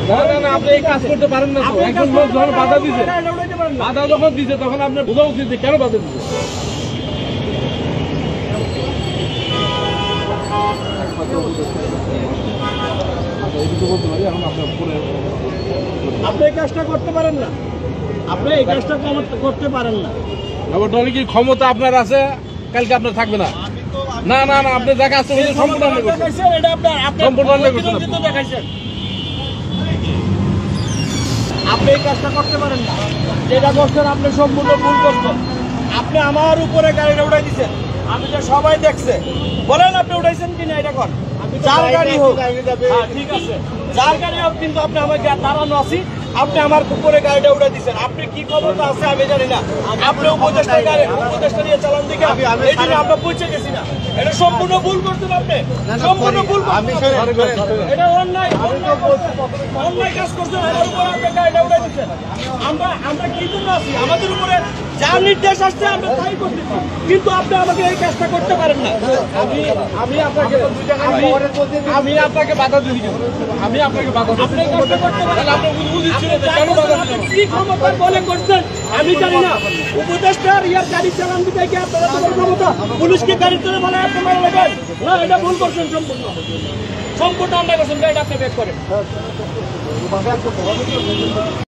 না, আপনি এই কাজ করতে পারেন না তো। একজন লোক যখন বাধা দিছে, বাধা যখন দিছে তখন আপনার বোঝা উচিত যে কেন বাধা দিছে। আপনি এই কাজটা করতে পারেন না, আপনি এই কাজটা করতে পারেন না। তাহলে কি ক্ষমতা আপনার আছে, কালকে আপনার থাকবে না? না না না, আপনি দেখা আসতে সম্পূর্ণ অন্যায় করছেন, সম্পূর্ণ অন্যায় করছেন। আপনি এই কাজটা করতে পারেন না, যেটা করছেন আপনি সম্পূর্ণ ভুল করছেন। আপনি আমার উপরে গাড়িটা উঠাই দিচ্ছেন, আমি তো সবাই দেখছে। বলেন আপনি উঠাইছেন কিনা এটা কর, যার গাড়ি হোক। ঠিক আছে, যার গাড়ি হোক, কিন্তু আপনি আমাকে দাঁড়ানো আছি, আপনি আমার উপরে গাড়িটা উঠে দিচ্ছেন। আপনি কি ক্ষমতা আছে আমি জানি না। আপনি উপদেষ্টা নিয়ে চালান দিকে এই জন্য আমরা পৌঁছে গেছি না। এটা সম্পূর্ণ ভুল করছেন আপনি, সম্পূর্ণ ভুল। এটা অন্যায়, অন্যায় কাজ করছেন। আমার উপরে আপনি গাড়িটা উঠে দিচ্ছেন। আমরা কি জন্য আছি? আমাদের উপরে যা নির্দেশ আসছে আমরা তাই করতেছি, কিন্তু আপনি আমাকে এই কাজটা করতে পারেন না। আমি আপনাকে বাধা দিই, আমি আপনাকে বাধা দিই। আপনি করতে পারেন, আপনি কি ক্ষমতা বলে করছেন আমি জানি না। উপদেষ্টার ইয়ার গাড়ি চালান দিতে গিয়ে আপনারা তোমার ক্ষমতা, পুলিশকে গাড়ি চলে বলে আপনি মারা লাগেন না। এটা ভুল করছেন, সম্পূর্ণ সম্পূর্ণ অন্যায় করছেন। এটা আপনি ব্যাক করেন।